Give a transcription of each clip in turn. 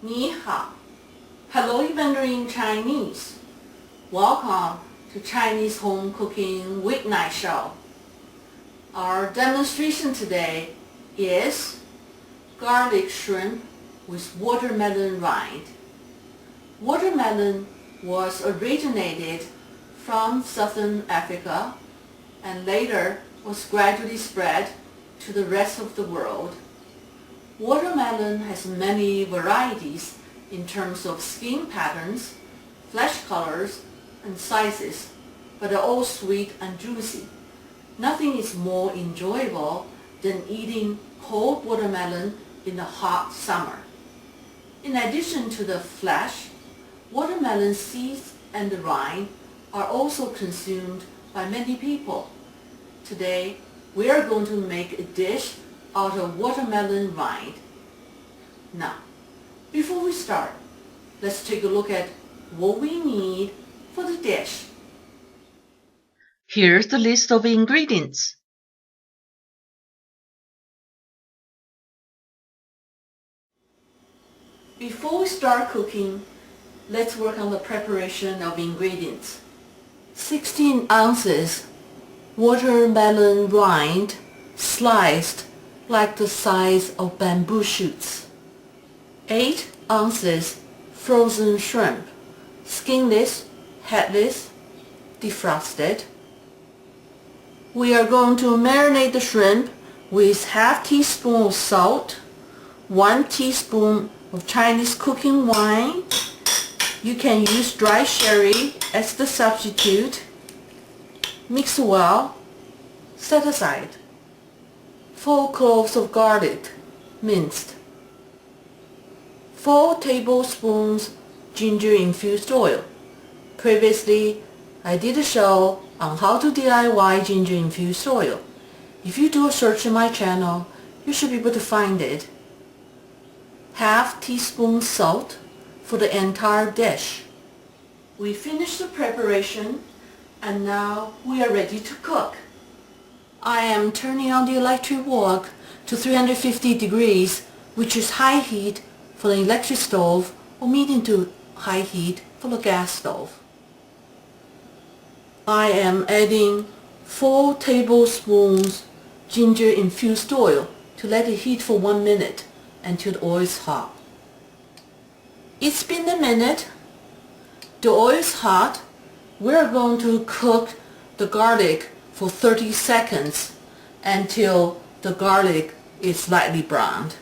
Ni hao. Hello, Mandarin Chinese. Welcome to Chinese Home Cooking Weeknight Show. Our demonstration today is garlic shrimp with watermelon rind. Watermelon was originated from Southern Africa and later was gradually spread to the rest of the world. Watermelon has many varieties in terms of skin patterns, flesh colors, and sizes, but are all sweet and juicy. Nothing is more enjoyable than eating cold watermelon in the hot summer. In addition to the flesh, watermelon seeds and the rind are also consumed by many people. Today, we are going to make a dish out of watermelon rind. Now, before we start, let's take a look at what we need for the dish. Here's the list of ingredients. Before we start cooking, let's work on the preparation of ingredients. 16 ounces watermelon rind sliced like the size of bamboo shoots. 8 ounces frozen shrimp, skinless, headless, defrosted. We are going to marinate the shrimp with half teaspoon of salt, 1 teaspoon of Chinese cooking wine. You can use dry sherry as the substitute. Mix well. Set aside. 4 cloves of garlic, minced. 4 tablespoons ginger infused oil. Previously, I did a show on how to DIY ginger infused oil. If you do a search in my channel, you should be able to find it. Half teaspoon salt for the entire dish. We finished the preparation and now we are ready to cook. I am turning on the electric wok to 350 degrees, which is high heat for the electric stove or medium to high heat for the gas stove. I am adding 4 tablespoons ginger infused oil to let it heat for 1 minute until the oil is hot. It's been a minute. The oil is hot. We're going to cook the garlic for 30 seconds until the garlic is lightly browned.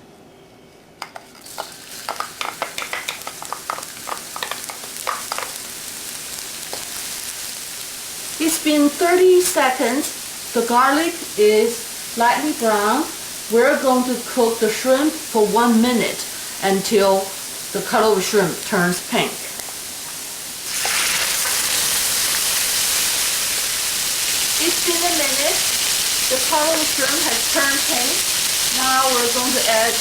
It's been 30 seconds. The garlic is lightly brown. We're going to cook the shrimp for 1 minute until the color of the shrimp turns pink. It's been a minute. The color of the shrimp has turned pink. Now we're going to add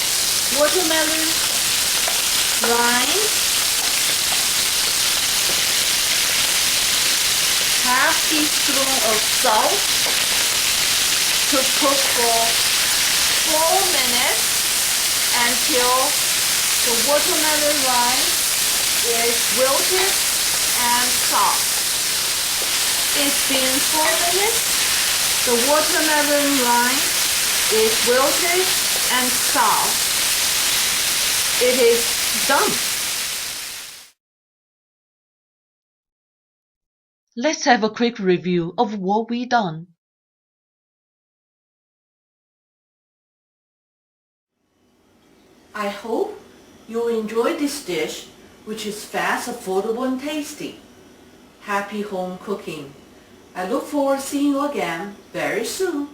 watermelon rind, half teaspoon of salt to cook for 4 minutes until the watermelon rind is wilted and soft. It's been 4 minutes. The watermelon rind is wilted and soft. It is done. Let's have a quick review of what we done. I hope you'll enjoy this dish, which is fast, affordable, and tasty. Happy home cooking. I look forward to seeing you again very soon.